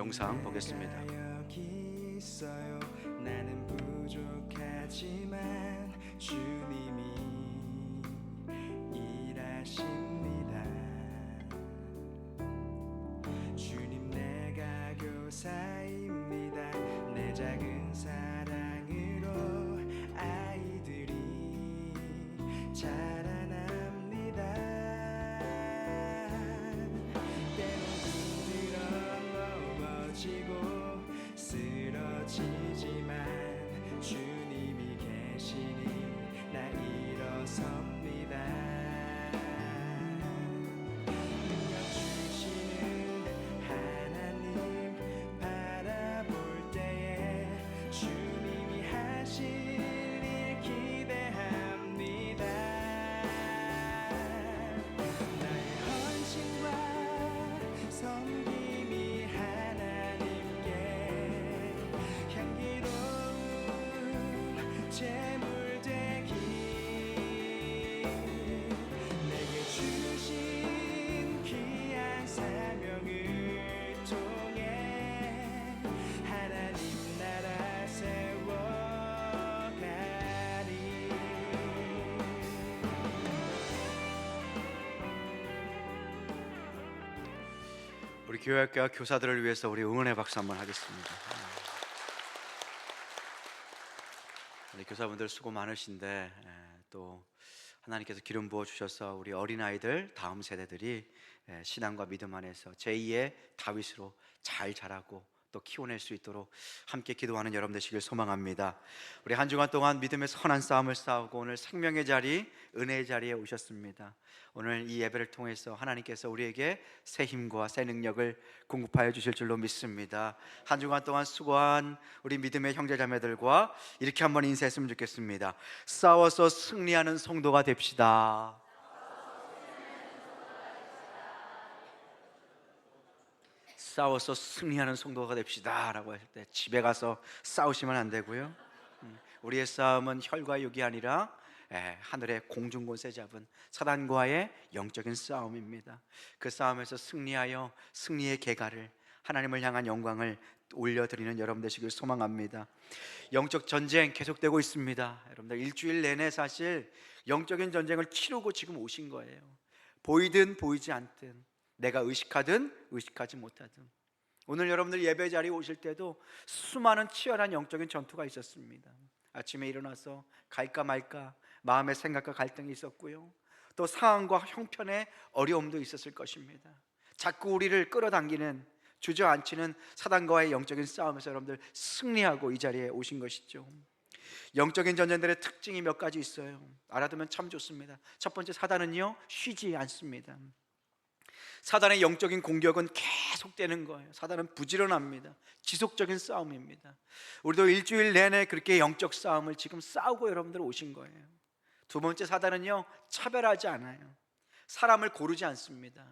영상 보겠습니다. 여기 있어요. 나는 부족하지만 주님이 일하십니다. 주님 내가 교사입니다. 내 작은 사랑으로 아이들이 자라납니다. 때론 힘들어 넘어지고 쓰러지지만 주님이 계시니 나 일어섭니다. 능력 주시는 하나님 바라볼 때에 주님이 하실 일 기대합니다. 나의 헌신과 섬김이 하나님께 향기로운 제물 되기, 내게 주신 귀한 사명을 통해 하나님 나라 세워가리. 우리 교회학교 교사들을 위해서 우리 응원의 박수 한번 하겠습니다. 우리 교사분들 수고 많으신데 또 하나님께서 기름 부어 주셔서 우리 어린아이들 다음 세대들이 신앙과 믿음 안에서 제2의 다윗으로 잘 자라고 또 키워낼 수 있도록 함께 기도하는 여러분 되시길 소망합니다. 우리 한 주간 동안 믿음의 선한 싸움을 싸우고 오늘 생명의 자리, 은혜의 자리에 오셨습니다. 오늘 이 예배를 통해서 하나님께서 우리에게 새 힘과 새 능력을 공급하여 주실 줄로 믿습니다. 한 주간 동안 수고한 우리 믿음의 형제자매들과 이렇게 한번 인사했으면 좋겠습니다. 싸워서 승리하는 성도가 됩시다. 싸워서 승리하는 성도가 됩시다 라고 할 때 집에 가서 싸우시면 안 되고요. 우리의 싸움은 혈과 육이 아니라 하늘의 공중권세 잡은 사단과의 영적인 싸움입니다. 그 싸움에서 승리하여 승리의 계가를, 하나님을 향한 영광을 올려드리는 여러분 되시길 소망합니다. 영적 전쟁 계속되고 있습니다. 여러분들 일주일 내내 사실 영적인 전쟁을 치르고 지금 오신 거예요. 보이든 보이지 않든, 내가 의식하든 의식하지 못하든, 오늘 여러분들 예배 자리에 오실 때도 수많은 치열한 영적인 전투가 있었습니다. 아침에 일어나서 갈까 말까 마음의 생각과 갈등이 있었고요, 또 상황과 형편의 어려움도 있었을 것입니다. 자꾸 우리를 끌어당기는, 주저앉히는 사단과의 영적인 싸움에서 여러분들 승리하고 이 자리에 오신 것이죠. 영적인 전쟁들의 특징이 몇 가지 있어요. 알아두면 참 좋습니다. 첫 번째, 사단은요 쉬지 않습니다. 사단의 영적인 공격은 계속되는 거예요. 사단은 부지런합니다. 지속적인 싸움입니다. 우리도 일주일 내내 그렇게 영적 싸움을 지금 싸우고 여러분들 오신 거예요. 두 번째, 사단은요 차별하지 않아요. 사람을 고르지 않습니다.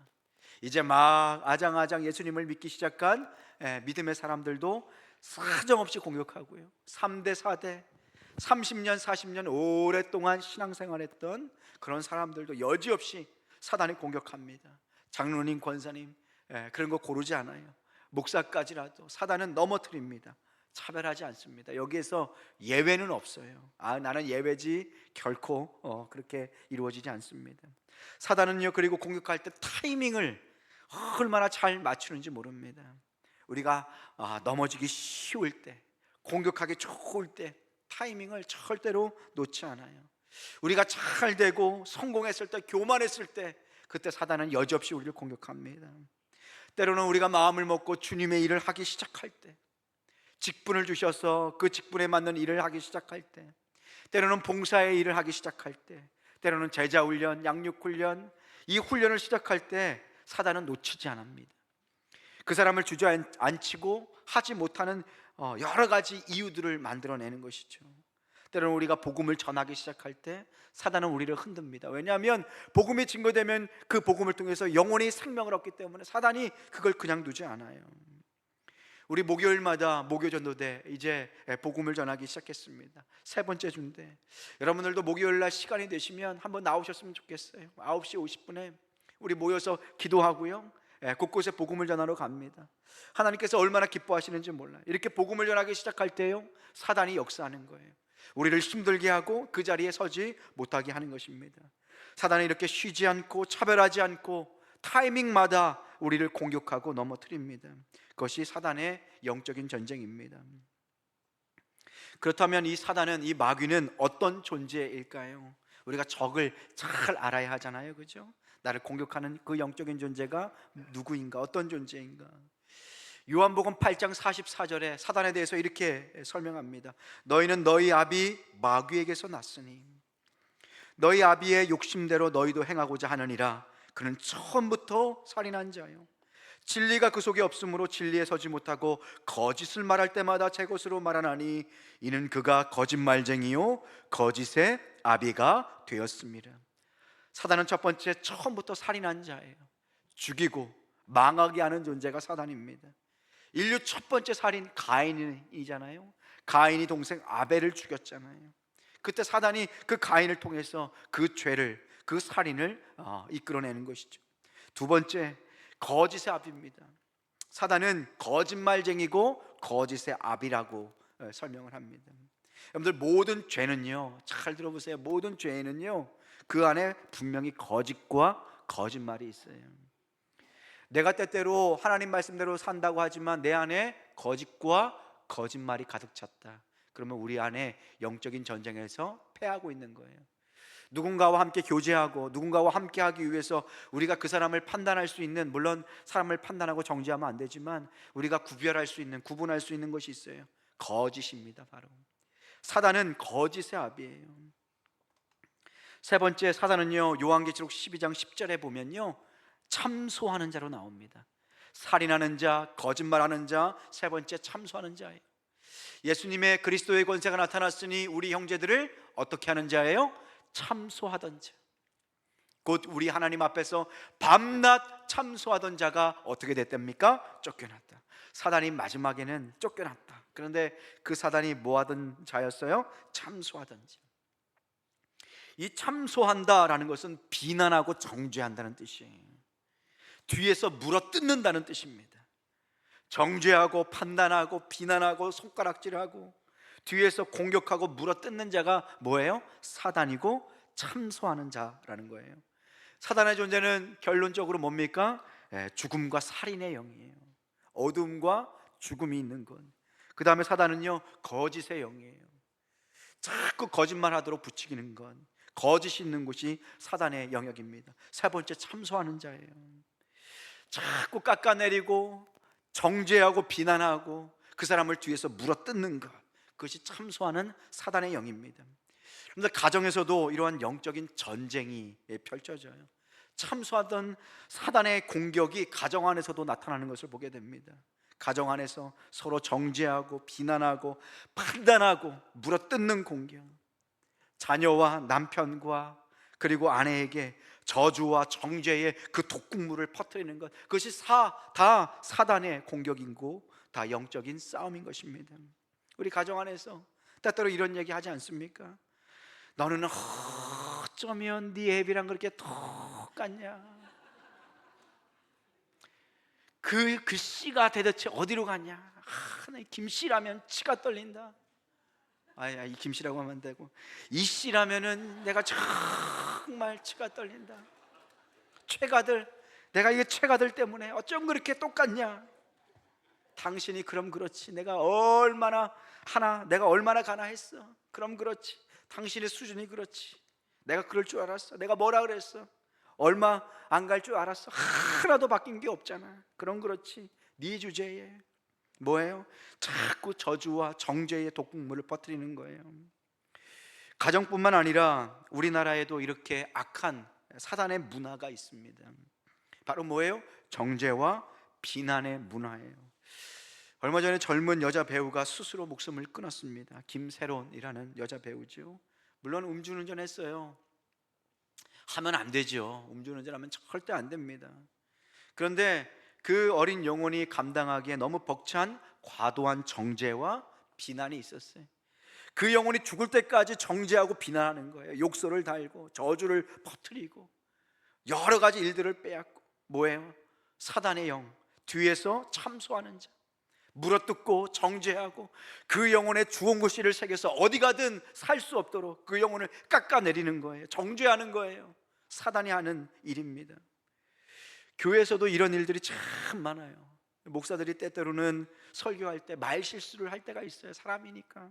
이제 막 아장아장 예수님을 믿기 시작한 믿음의 사람들도 사정없이 공격하고요, 3대 4대 30년 40년 오랫동안 신앙생활했던 그런 사람들도 여지없이 사단이 공격합니다. 장로님, 권사님 그런 거 고르지 않아요. 목사까지라도 사단은 넘어뜨립니다. 차별하지 않습니다. 여기에서 예외는 없어요. 나는 예외지, 결코 그렇게 이루어지지 않습니다. 사단은요 그리고 공격할 때 타이밍을 얼마나 잘 맞추는지 모릅니다. 우리가 넘어지기 쉬울 때, 공격하기 좋을 때 타이밍을 절대로 놓지 않아요. 우리가 잘 되고 성공했을 때, 교만했을 때, 그때 사단은 여지없이 우리를 공격합니다. 때로는 우리가 마음을 먹고 주님의 일을 하기 시작할 때, 직분을 주셔서 그 직분에 맞는 일을 하기 시작할 때, 때로는 봉사의 일을 하기 시작할 때, 때로는 제자훈련, 양육훈련, 이 훈련을 시작할 때 사단은 놓치지 않습니다. 그 사람을 주저앉히고 하지 못하는 여러 가지 이유들을 만들어내는 것이죠. 때로는 우리가 복음을 전하기 시작할 때 사단은 우리를 흔듭니다. 왜냐하면 복음이 증거되면 그 복음을 통해서 영혼이 생명을 얻기 때문에 사단이 그걸 그냥 두지 않아요. 우리 목요일마다 목요전도대 이제 복음을 전하기 시작했습니다. 세 번째 주인데 여러분들도 목요일날 시간이 되시면 한번 나오셨으면 좋겠어요. 9시 50분에 우리 모여서 기도하고요, 곳곳에 복음을 전하러 갑니다. 하나님께서 얼마나 기뻐하시는지 몰라요. 이렇게 복음을 전하기 시작할 때요, 사단이 역사하는 거예요. 우리를 힘들게 하고 그 자리에 서지 못하게 하는 것입니다. 사단은 이렇게 쉬지 않고 차별하지 않고 타이밍마다 우리를 공격하고 넘어뜨립니다. 그것이 사단의 영적인 전쟁입니다. 그렇다면 이 사단은, 이 마귀는 어떤 존재일까요? 우리가 적을 잘 알아야 하잖아요, 그죠? 나를 공격하는 그 영적인 존재가 누구인가, 어떤 존재인가. 요한복음 8장 44절에 사단에 대해서 이렇게 설명합니다. 너희는 너희 아비 마귀에게서 났으니 너희 아비의 욕심대로 너희도 행하고자 하느니라. 그는 처음부터 살인한 자요, 진리가 그 속에 없으므로 진리에 서지 못하고 거짓을 말할 때마다 제 것으로 말하나니 이는 그가 거짓말쟁이요 거짓의 아비가 되었습니다. 사단은 첫 번째, 처음부터 살인한 자예요. 죽이고 망하게 하는 존재가 사단입니다. 인류 첫 번째 살인 가인이잖아요. 가인이 동생 아벨을 죽였잖아요. 그때 사단이 그 가인을 통해서 그 죄를, 그 살인을 이끌어내는 것이죠. 두 번째, 거짓의 아비입니다. 사단은 거짓말쟁이고 거짓의 아비라고 설명을 합니다. 여러분들, 모든 죄는요, 잘 들어보세요. 모든 죄는요, 그 안에 분명히 거짓과 거짓말이 있어요. 내가 때때로 하나님 말씀대로 산다고 하지만 내 안에 거짓과 거짓말이 가득 찼다. 그러면 우리 안에 영적인 전쟁에서 패하고 있는 거예요. 누군가와 함께 교제하고 누군가와 함께 하기 위해서 우리가 그 사람을 판단할 수 있는, 물론 사람을 판단하고 정죄하면 안 되지만 우리가 구별할 수 있는, 구분할 수 있는 것이 있어요. 거짓입니다. 바로 사단은 거짓의 아비예요. 세 번째, 사단은요, 요한계시록 12장 10절에 보면요, 참소하는 자로 나옵니다. 살인하는 자, 거짓말하는 자, 세 번째 참소하는 자예요. 예수님의 그리스도의 권세가 나타났으니 우리 형제들을 어떻게 하는 자예요? 참소하던 자. 곧 우리 하나님 앞에서 밤낮 참소하던 자가 어떻게 됐답니까? 쫓겨났다. 사단이 마지막에는 쫓겨났다. 그런데 그 사단이 뭐 하던 자였어요? 참소하던 자. 이 참소한다라는 것은 비난하고 정죄한다는 뜻이에요. 뒤에서 물어뜯는다는 뜻입니다. 정죄하고 판단하고 비난하고 손가락질하고 뒤에서 공격하고 물어뜯는 자가 뭐예요? 사단이고 참소하는 자라는 거예요. 사단의 존재는 결론적으로 뭡니까? 죽음과 살인의 영이에요. 어둠과 죽음이 있는 것. 그 다음에 사단은요, 거짓의 영이에요. 자꾸 거짓말하도록 부추기는 것, 거짓이 있는 곳이 사단의 영역입니다. 세 번째, 참소하는 자예요. 자꾸 깎아내리고 정죄하고 비난하고 그 사람을 뒤에서 물어뜯는 것, 그것이 참소하는 사단의 영입니다. 그런데 가정에서도 이러한 영적인 전쟁이 펼쳐져요. 참소하던 사단의 공격이 가정 안에서도 나타나는 것을 보게 됩니다. 가정 안에서 서로 정죄하고 비난하고 판단하고 물어뜯는 공격, 자녀와 남편과 그리고 아내에게 저주와 정죄의 그 독국물을 퍼뜨리는 것, 그것이 다 사단의 공격이고 다 영적인 싸움인 것입니다. 우리 가정 안에서 때때로 이런 얘기 하지 않습니까? 너는 어쩌면 네 애비랑 그렇게 똑같냐? 그 씨가 대대체 어디로 갔냐? 나 김씨라면 치가 떨린다. 이 김씨라고 하면 안 되고, 이 씨라면은 내가 정말 치가 떨린다. 최가들, 내가 이게 최가들 때문에 어쩜 그렇게 똑같냐? 당신이 그럼 그렇지, 내가 얼마나 가나했어. 그럼 그렇지, 당신의 수준이 그렇지. 내가 그럴 줄 알았어. 내가 뭐라 그랬어? 얼마 안 갈 줄 알았어. 하나도 바뀐 게 없잖아. 그럼 그렇지. 네 주제에 뭐예요? 자꾸 저주와 정죄의 독국물을 퍼뜨리는 거예요. 가정뿐만 아니라 우리나라에도 이렇게 악한 사단의 문화가 있습니다. 바로 뭐예요? 정죄와 비난의 문화예요. 얼마 전에 젊은 여자 배우가 스스로 목숨을 끊었습니다. 김세론이라는 여자 배우죠. 물론 음주운전 했어요. 하면 안 되죠. 음주운전하면 절대 안 됩니다. 그런데 그 어린 영혼이 감당하기에 너무 벅찬 과도한 정죄와 비난이 있었어요. 그 영혼이 죽을 때까지 정죄하고 비난하는 거예요. 욕설을 달고 저주를 퍼뜨리고 여러 가지 일들을 빼앗고, 뭐예요? 사단의 영, 뒤에서 참소하는 자, 물어뜯고 정죄하고 그 영혼에 주홍글씨를 새겨서 어디 가든 살 수 없도록 그 영혼을 깎아내리는 거예요. 정죄하는 거예요. 사단이 하는 일입니다. 교회에서도 이런 일들이 참 많아요. 목사들이 때때로는 설교할 때 말 실수를 할 때가 있어요. 사람이니까.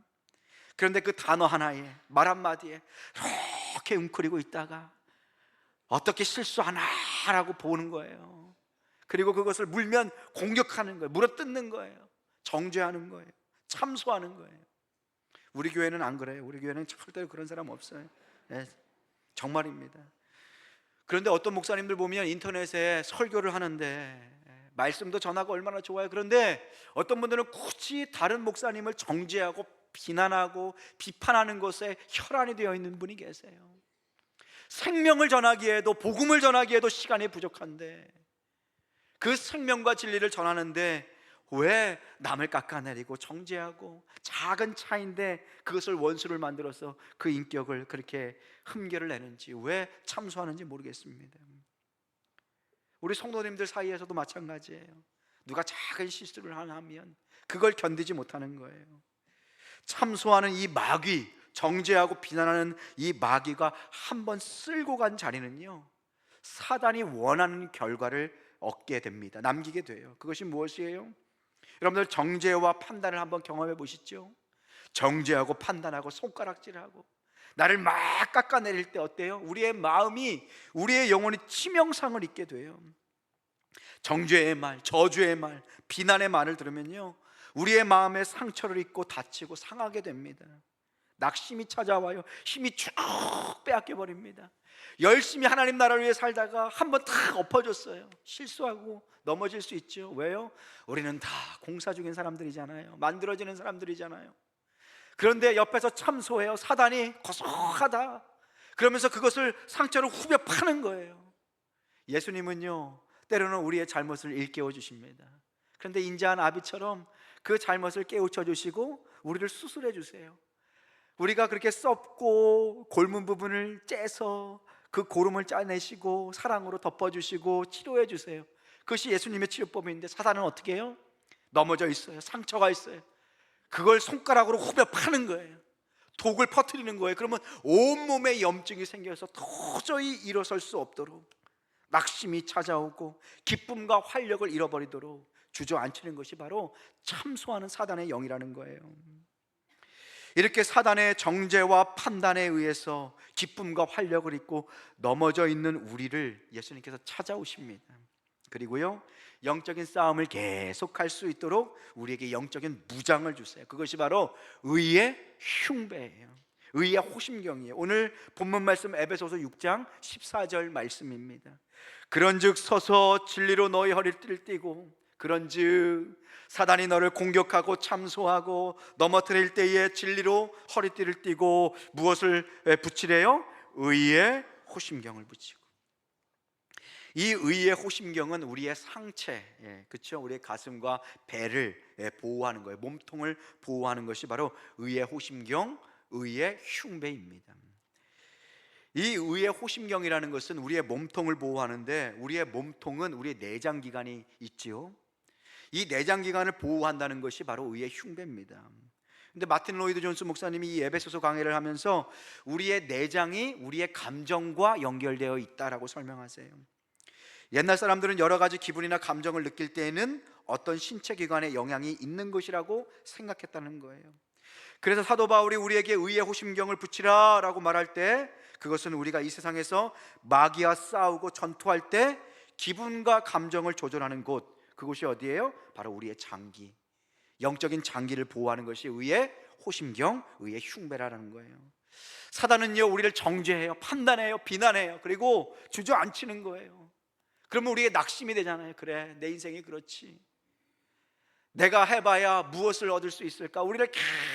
그런데 그 단어 하나에, 말 한마디에 이렇게 웅크리고 있다가 어떻게 실수하나라고 보는 거예요. 그리고 그것을 물면 공격하는 거예요. 물어뜯는 거예요. 정죄하는 거예요. 참소하는 거예요. 우리 교회는 안 그래요. 우리 교회는 절대로 그런 사람 없어요. 네, 정말입니다. 그런데 어떤 목사님들 보면 인터넷에 설교를 하는데 말씀도 전하고 얼마나 좋아요. 그런데 어떤 분들은 굳이 다른 목사님을 정죄하고 비난하고 비판하는 것에 혈안이 되어 있는 분이 계세요. 생명을 전하기에도, 복음을 전하기에도 시간이 부족한데 그 생명과 진리를 전하는데 왜 남을 깎아내리고 정죄하고 작은 차인데 그것을 원수를 만들어서 그 인격을 그렇게 흠결을 내는지, 왜 참소하는지 모르겠습니다. 우리 성도님들 사이에서도 마찬가지예요. 누가 작은 실수를 하면 그걸 견디지 못하는 거예요. 참소하는 이 마귀, 정죄하고 비난하는 이 마귀가 한번 쓸고 간 자리는요, 사단이 원하는 결과를 얻게 됩니다. 남기게 돼요. 그것이 무엇이에요? 여러분들 정죄와 판단을 한번 경험해 보시죠. 정죄하고 판단하고 손가락질하고 나를 막 깎아내릴 때 어때요? 우리의 마음이, 우리의 영혼이 치명상을 입게 돼요. 정죄의 말, 저주의 말, 비난의 말을 들으면요, 우리의 마음에 상처를 입고 다치고 상하게 됩니다. 낙심이 찾아와요. 힘이 쭉 빼앗겨 버립니다. 열심히 하나님 나라를 위해 살다가 한번 탁 엎어졌어요. 실수하고 넘어질 수 있죠. 왜요? 우리는 다 공사 중인 사람들이잖아요. 만들어지는 사람들이잖아요. 그런데 옆에서 참소해요. 사단이 고소하다 그러면서 그것을 상처를 후벼 파는 거예요. 예수님은요, 때로는 우리의 잘못을 일깨워 주십니다. 그런데 인자한 아비처럼 그 잘못을 깨우쳐 주시고 우리를 수술해 주세요. 우리가 그렇게 썩고 골문 부분을 째서 그 고름을 짜내시고 사랑으로 덮어주시고 치료해 주세요. 그것이 예수님의 치료법인데 사단은 어떻게 해요? 넘어져 있어요. 상처가 있어요. 그걸 손가락으로 후벼 파는 거예요. 독을 퍼뜨리는 거예요. 그러면 온몸에 염증이 생겨서 도저히 일어설 수 없도록, 낙심이 찾아오고 기쁨과 활력을 잃어버리도록 주저앉히는 것이 바로 참소하는 사단의 영이라는 거예요. 이렇게 사단의 정죄와 판단에 의해서 기쁨과 활력을 잃고 넘어져 있는 우리를 예수님께서 찾아오십니다. 그리고요, 영적인 싸움을 계속할 수 있도록 우리에게 영적인 무장을 주세요. 그것이 바로 의의 흉배예요. 의의 호심경이에요. 오늘 본문 말씀 에베소서 6장 14절 말씀입니다. 그런즉 서서 진리로 너희 허리띠를 띠고, 그런즉 사단이 너를 공격하고 참소하고 넘어뜨릴 때에 진리로 허리띠를 띠고 무엇을 붙이래요? 의의 호심경을 붙이고. 이 의의 호심경은 우리의 상체, 그렇죠? 우리의 가슴과 배를 보호하는 거예요. 몸통을 보호하는 것이 바로 의의 호심경, 의의 흉배입니다. 이 의의 호심경이라는 것은 우리의 몸통을 보호하는데, 우리의 몸통은 우리의 내장기관이 있지요. 이 내장기관을 보호한다는 것이 바로 의의 흉배입니다. 근데 마틴 로이드 존스 목사님이 이 에베소서 강해를 하면서 우리의 내장이 우리의 감정과 연결되어 있다라고 설명하세요. 옛날 사람들은 여러 가지 기분이나 감정을 느낄 때에는 어떤 신체 기관에 영향이 있는 것이라고 생각했다는 거예요. 그래서 사도 바울이 우리에게 의의 호심경을 붙이라 라고 말할 때, 그것은 우리가 이 세상에서 마귀와 싸우고 전투할 때 기분과 감정을 조절하는 곳, 그곳이 어디예요? 바로 우리의 장기, 영적인 장기를 보호하는 것이 의의 호심경, 의의 흉배라는 거예요. 사단은요, 우리를 정죄해요, 판단해요, 비난해요. 그리고 주저앉히는 거예요. 그러면 우리의 낙심이 되잖아요. 그래, 내 인생이 그렇지, 내가 해봐야 무엇을 얻을 수 있을까? 우리를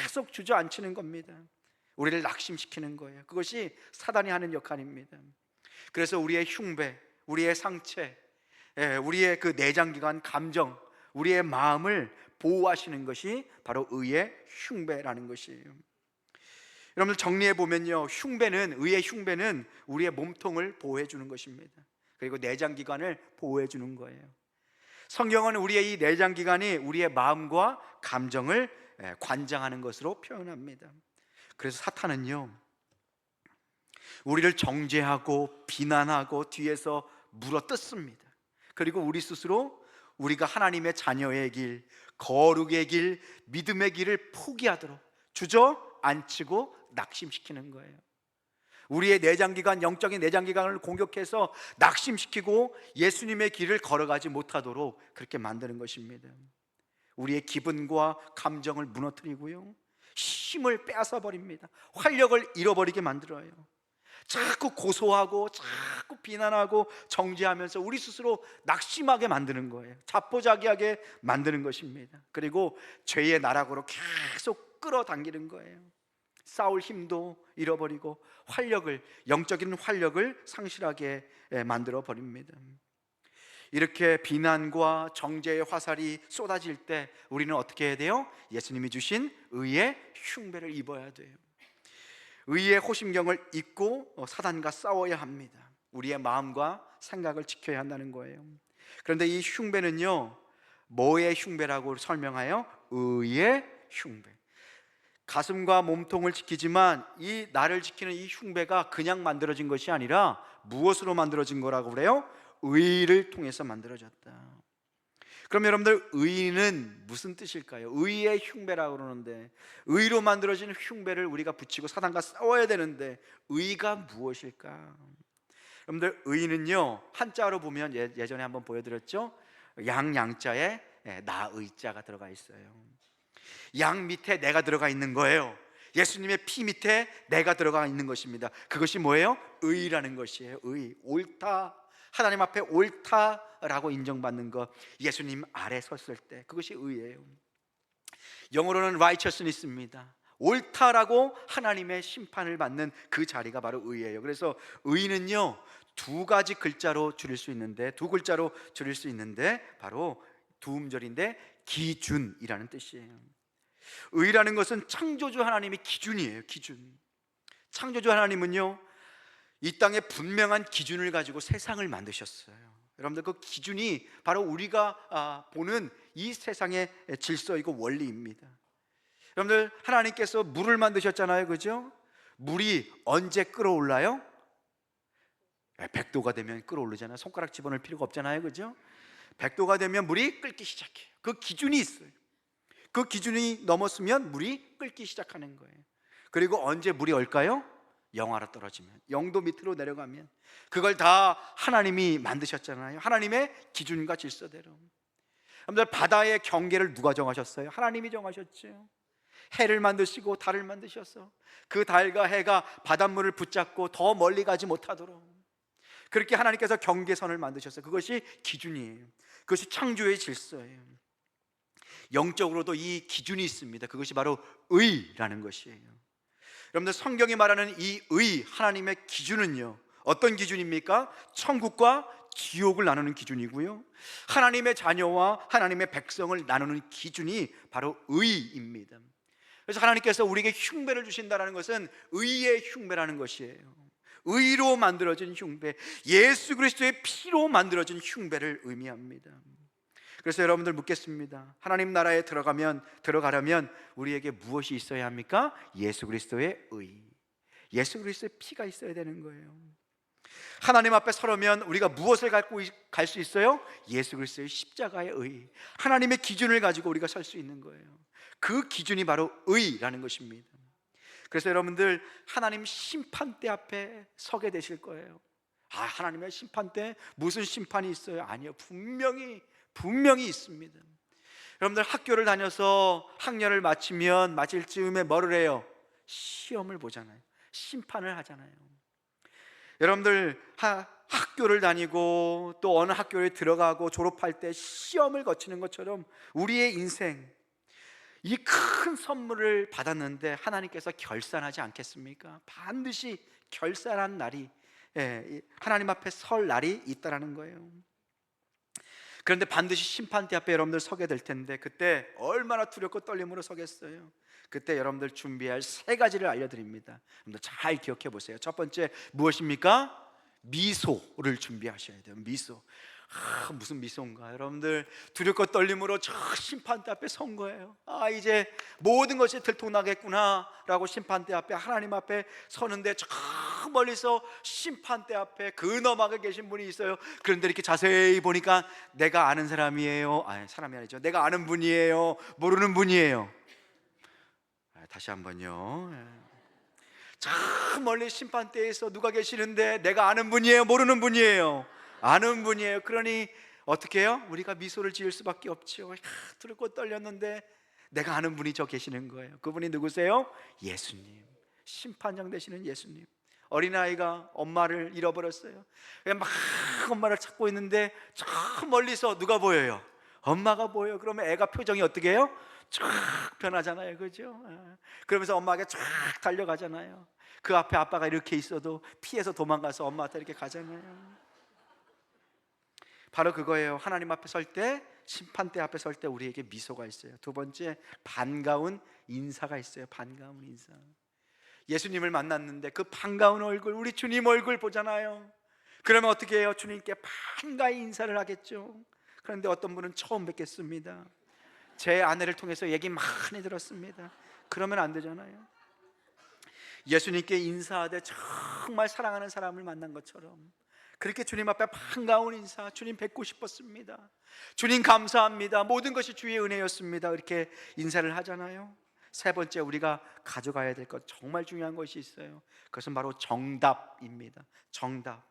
계속 주저앉히는 겁니다. 우리를 낙심시키는 거예요. 그것이 사단이 하는 역할입니다. 그래서 우리의 흉배, 우리의 상체, 우리의 그 내장기관, 감정, 우리의 마음을 보호하시는 것이 바로 의의 흉배라는 것이에요. 여러분들 정리해 보면요, 의의 흉배는 우리의 몸통을 보호해 주는 것입니다. 그리고 내장기관을 보호해 주는 거예요. 성경은 우리의 이 내장 기관이 우리의 마음과 감정을 관장하는 것으로 표현합니다. 그래서 사탄은요, 우리를 정죄하고 비난하고 뒤에서 물어뜯습니다. 그리고 우리 스스로 우리가 하나님의 자녀의 길, 거룩의 길, 믿음의 길을 포기하도록 주저앉히고 낙심시키는 거예요. 우리의 내장기관, 영적인 내장기관을 공격해서 낙심시키고 예수님의 길을 걸어가지 못하도록 그렇게 만드는 것입니다. 우리의 기분과 감정을 무너뜨리고요, 힘을 빼앗아 버립니다. 활력을 잃어버리게 만들어요. 자꾸 고소하고 자꾸 비난하고 정죄하면서 우리 스스로 낙심하게 만드는 거예요. 자포자기하게 만드는 것입니다. 그리고 죄의 나락으로 계속 끌어당기는 거예요. 싸울 힘도 잃어버리고 영적인 활력을 상실하게 만들어 버립니다. 이렇게 비난과 정죄의 화살이 쏟아질 때 우리는 어떻게 해야 돼요? 예수님이 주신 의의 흉배를 입어야 돼요. 의의 호심경을 입고 사단과 싸워야 합니다. 우리의 마음과 생각을 지켜야 한다는 거예요. 그런데 이 흉배는요, 뭐의 흉배라고 설명하여? 의의 흉배. 가슴과 몸통을 지키지만 이 나를 지키는 이 흉배가 그냥 만들어진 것이 아니라 무엇으로 만들어진 거라고 그래요? 의를 통해서 만들어졌다. 그럼 여러분들, 의는 무슨 뜻일까요? 의의 흉배라고 그러는데, 의로 만들어진 흉배를 우리가 붙이고 사단과 싸워야 되는데 의가 무엇일까? 여러분들, 의는요, 한자로 보면 예전에 한번 보여드렸죠? 양자에 나의자가 들어가 있어요. 양 밑에 내가 들어가 있는 거예요. 예수님의 피 밑에 내가 들어가 있는 것입니다. 그것이 뭐예요? 의라는 것이에요. 의, 옳다, 하나님 앞에 옳다라고 인정받는 것, 예수님 아래 섰을 때 그것이 의예요. 영어로는 righteousness입니다. 옳다라고 하나님의 심판을 받는 그 자리가 바로 의예요. 그래서 의는요, 두 가지 글자로 줄일 수 있는데, 두 글자로 줄일 수 있는데 바로 두 음절인데 기준이라는 뜻이에요. 의라는 것은 창조주 하나님의 기준이에요. 기준. 창조주 하나님은요, 이 땅에 분명한 기준을 가지고 세상을 만드셨어요. 여러분들, 그 기준이 바로 우리가 보는 이 세상의 질서이고 원리입니다. 여러분들, 하나님께서 물을 만드셨잖아요, 그죠? 물이 언제 끓어올라요? 100도가 되면 끓어오르잖아요. 손가락 집어넣을 필요가 없잖아요, 그죠? 100도가 되면 물이 끓기 시작해요. 그 기준이 있어요. 그 기준이 넘었으면 물이 끓기 시작하는 거예요. 그리고 언제 물이 얼까요? 영하로 떨어지면, 0도 밑으로 내려가면. 그걸 다 하나님이 만드셨잖아요. 하나님의 기준과 질서대로. 여러분들, 바다의 경계를 누가 정하셨어요? 하나님이 정하셨죠. 해를 만드시고 달을 만드셔서 그 달과 해가 바닷물을 붙잡고 더 멀리 가지 못하도록 그렇게 하나님께서 경계선을 만드셨어요. 그것이 기준이에요. 그것이 창조의 질서예요. 영적으로도 이 기준이 있습니다. 그것이 바로 의라는 것이에요. 여러분들, 성경이 말하는 이 의, 하나님의 기준은요, 어떤 기준입니까? 천국과 지옥을 나누는 기준이고요, 하나님의 자녀와 하나님의 백성을 나누는 기준이 바로 의입니다. 그래서 하나님께서 우리에게 흉배를 주신다는 것은 의의 흉배라는 것이에요. 의로 만들어진 흉배, 예수 그리스도의 피로 만들어진 흉배를 의미합니다. 그래서 여러분들 묻겠습니다. 하나님 나라에 들어가려면 우리에게 무엇이 있어야 합니까? 예수 그리스도의 의, 예수 그리스도의 피가 있어야 되는 거예요. 하나님 앞에 서려면 우리가 무엇을 갖고 갈 수 있어요? 예수 그리스도의 십자가의 의, 하나님의 기준을 가지고 우리가 설 수 있는 거예요. 그 기준이 바로 의라는 것입니다. 그래서 여러분들, 하나님 심판대 앞에 서게 되실 거예요. 하나님의 심판대, 무슨 심판이 있어요? 아니요, 분명히 있습니다. 여러분들, 학교를 다녀서 학년을 마칠 즈음에 뭐를 해요? 시험을 보잖아요. 심판을 하잖아요. 여러분들, 학교를 다니고 또 어느 학교에 들어가고 졸업할 때 시험을 거치는 것처럼 우리의 인생, 이 큰 선물을 받았는데 하나님께서 결산하지 않겠습니까? 반드시 결산한 날이, 하나님 앞에 설 날이 있다라는 거예요. 그런데 반드시 심판대 앞에 여러분들 서게 될 텐데, 그때 얼마나 두렵고 떨림으로 서겠어요? 그때 여러분들 준비할 세 가지를 알려드립니다. 여러분들 잘 기억해 보세요. 첫 번째, 무엇입니까? 미소를 준비하셔야 돼요. 미소. 무슨 미소인가. 여러분들 두렵고 떨림으로 저 심판대 앞에 선 거예요. 이제 모든 것이 들통나겠구나 라고 심판대 앞에, 하나님 앞에 서는데 저 멀리서 심판대 앞에 근엄하게 계신 분이 있어요. 그런데 이렇게 자세히 보니까 내가 아는 사람이에요. 사람이 아니죠. 내가 아는 분이에요, 모르는 분이에요. 다시 한번요. 저 멀리 심판대에서 누가 계시는데 내가 아는 분이에요, 모르는 분이에요? 아는 분이에요. 그러니 어떻게 해요? 우리가 미소를 지을 수밖에 없죠. 두렵고 떨렸는데 내가 아는 분이 저 계시는 거예요. 그분이 누구세요? 예수님, 심판장 되시는 예수님. 어린아이가 엄마를 잃어버렸어요. 막 엄마를 찾고 있는데 저 멀리서 누가 보여요? 엄마가 보여요. 그러면 애가 표정이 어떻게 해요? 쫙 변하잖아요, 그죠? 그러면서 엄마에게 쫙 달려가잖아요. 그 앞에 아빠가 이렇게 있어도 피해서 도망가서 엄마한테 이렇게 가잖아요. 바로 그거예요. 하나님 앞에 설 때, 심판대 앞에 설 때 우리에게 미소가 있어요. 두 번째, 반가운 인사가 있어요. 반가운 인사. 예수님을 만났는데 그 반가운 얼굴, 우리 주님 얼굴 보잖아요. 그러면 어떻게 해요? 주님께 반가이 인사를 하겠죠. 그런데 어떤 분은 처음 뵙겠습니다. 제 아내를 통해서 얘기 많이 들었습니다. 그러면 안 되잖아요. 예수님께 인사하되 정말 사랑하는 사람을 만난 것처럼 그렇게 주님 앞에 반가운 인사, 주님 뵙고 싶었습니다, 주님 감사합니다, 모든 것이 주의 은혜였습니다, 이렇게 인사를 하잖아요. 세 번째, 우리가 가져가야 될 것, 정말 중요한 것이 있어요. 그것은 바로 정답입니다. 정답.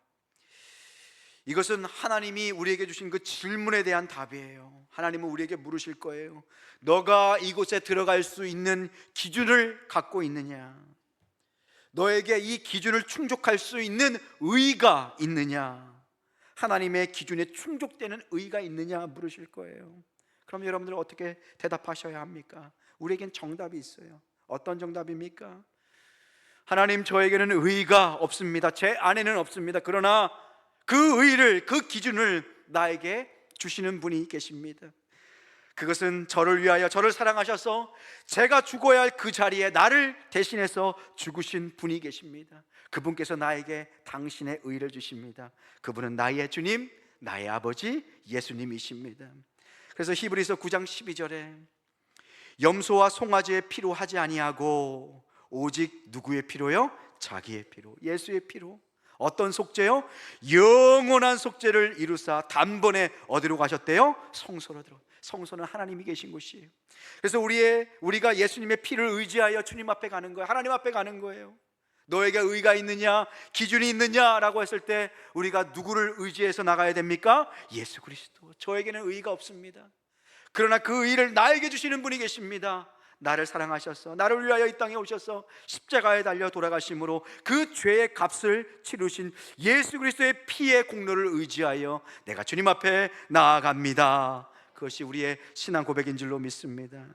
이것은 하나님이 우리에게 주신 그 질문에 대한 답이에요. 하나님은 우리에게 물으실 거예요. 너가 이곳에 들어갈 수 있는 기준을 갖고 있느냐? 너에게 이 기준을 충족할 수 있는 의가 있느냐? 하나님의 기준에 충족되는 의가 있느냐 물으실 거예요. 그럼 여러분들 어떻게 대답하셔야 합니까? 우리에겐 정답이 있어요. 어떤 정답입니까? 하나님, 저에게는 의가 없습니다. 제 안에는 없습니다. 그러나 그 의를, 그 기준을 나에게 주시는 분이 계십니다. 그것은 저를 위하여 저를 사랑하셔서 제가 죽어야 할 그 자리에 나를 대신해서 죽으신 분이 계십니다. 그분께서 나에게 당신의 의를 주십니다. 그분은 나의 주님, 나의 아버지 예수님이십니다. 그래서 히브리서 9장 12절에 염소와 송아지의 피로 하지 아니하고 오직 누구의 피로요? 자기의 피로, 예수의 피로. 어떤 속죄요? 영원한 속죄를 이루사 단번에 어디로 가셨대요? 성소로 들어. 성소는 하나님이 계신 곳이에요. 그래서 우리가 예수님의 피를 의지하여 주님 앞에 가는 거예요. 하나님 앞에 가는 거예요. 너에게 의가 있느냐, 기준이 있느냐라고 했을 때 우리가 누구를 의지해서 나가야 됩니까? 예수 그리스도. 저에게는 의가 없습니다. 그러나 그 의를 나에게 주시는 분이 계십니다. 나를 사랑하셔서 나를 위하여 이 땅에 오셔서 십자가에 달려 돌아가심으로 그 죄의 값을 치르신 예수 그리스도의 피의 공로를 의지하여 내가 주님 앞에 나아갑니다. 그것이 우리의 신앙 고백인 줄로 믿습니다.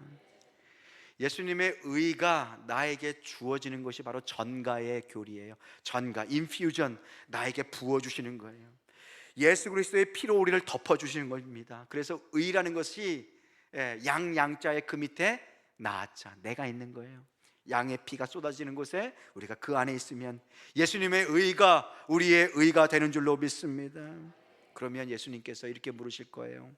예수님의 의가 나에게 주어지는 것이 바로 전가의 교리예요. 전가, 인퓨전, 나에게 부어주시는 거예요. 예수 그리스도의 피로 우리를 덮어주시는 겁니다. 그래서 의라는 것이 양자의 그 밑에 나자, 내가 있는 거예요. 양의 피가 쏟아지는 곳에 우리가 그 안에 있으면 예수님의 의가 우리의 의가 되는 줄로 믿습니다. 그러면 예수님께서 이렇게 물으실 거예요.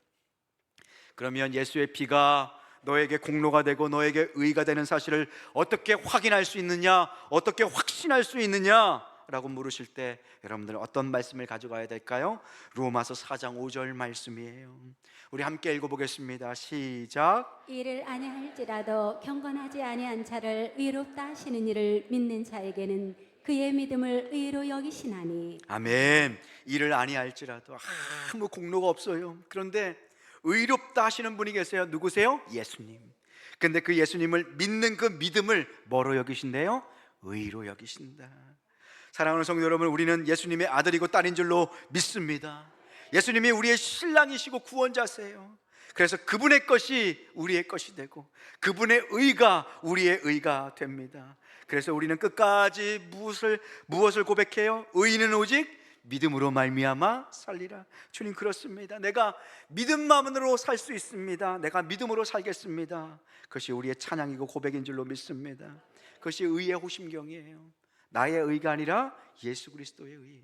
그러면 예수의 피가 너에게 공로가 되고 너에게 의가 되는 사실을 어떻게 확인할 수 있느냐, 어떻게 확신할 수 있느냐 라고 물으실 때 여러분들은 어떤 말씀을 가져가야 될까요? 로마서 4장 5절 말씀이에요. 우리 함께 읽어보겠습니다. 시작. 이를 아니할지라도 경건하지 아니한 자를 의롭다 하시는 이를 믿는 자에게는 그의 믿음을 의로 여기시나니. 아멘. 이를 아니할지라도 아무 공로가 없어요. 그런데 의롭다 하시는 분이 계세요. 누구세요? 예수님. 근데 그 예수님을 믿는 그 믿음을 뭐로 여기신대요? 의로 여기신다. 사랑하는 성도 여러분, 우리는 예수님의 아들이고 딸인 줄로 믿습니다. 예수님이 우리의 신랑이시고 구원자세요. 그래서 그분의 것이 우리의 것이 되고 그분의 의가 우리의 의가 됩니다. 그래서 우리는 끝까지 무엇을 고백해요? 의인은 오직 믿음으로 말미암아 살리라. 주님, 그렇습니다. 내가 믿음만으로 살 수 있습니다. 내가 믿음으로 살겠습니다. 그것이 우리의 찬양이고 고백인 줄로 믿습니다. 그것이 의의 호심경이에요. 나의 의가 아니라 예수 그리스도의 의.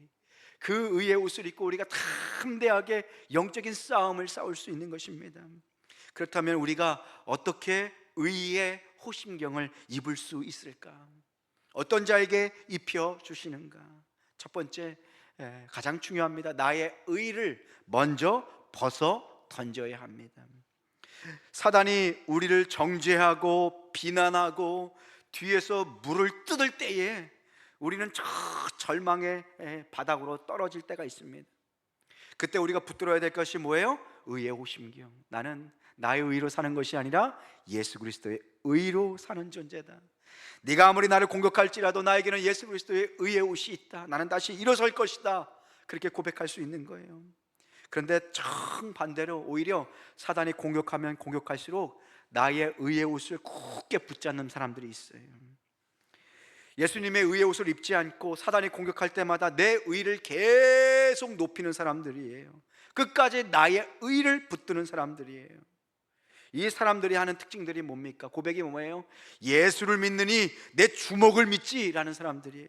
그 의의 옷을 입고 우리가 담대하게 영적인 싸움을 싸울 수 있는 것입니다. 그렇다면 우리가 어떻게 의의 호심경을 입을 수 있을까? 어떤 자에게 입혀 주시는가? 첫 번째, 가장 중요합니다. 나의 의를 먼저 벗어 던져야 합니다. 사단이 우리를 정죄하고 비난하고 뒤에서 물을 뜯을 때에 우리는 저 절망의 바닥으로 떨어질 때가 있습니다. 그때 우리가 붙들어야 될 것이 뭐예요? 의의 호심경. 나는 나의 의로 사는 것이 아니라 예수 그리스도의 의로 사는 존재다. 네가 아무리 나를 공격할지라도 나에게는 예수 그리스도의 의의 옷이 있다. 나는 다시 일어설 것이다. 그렇게 고백할 수 있는 거예요. 그런데 정반대로 오히려 사단이 공격하면 공격할수록 나의 의의 옷을 굳게 붙잡는 사람들이 있어요. 예수님의 의의 옷을 입지 않고 사단이 공격할 때마다 내 의를 계속 높이는 사람들이에요. 끝까지 나의 의를 붙드는 사람들이에요. 이 사람들이 하는 특징들이 뭡니까? 고백이 뭐예요? 예수를 믿느니 내 주먹을 믿지라는 사람들이에요.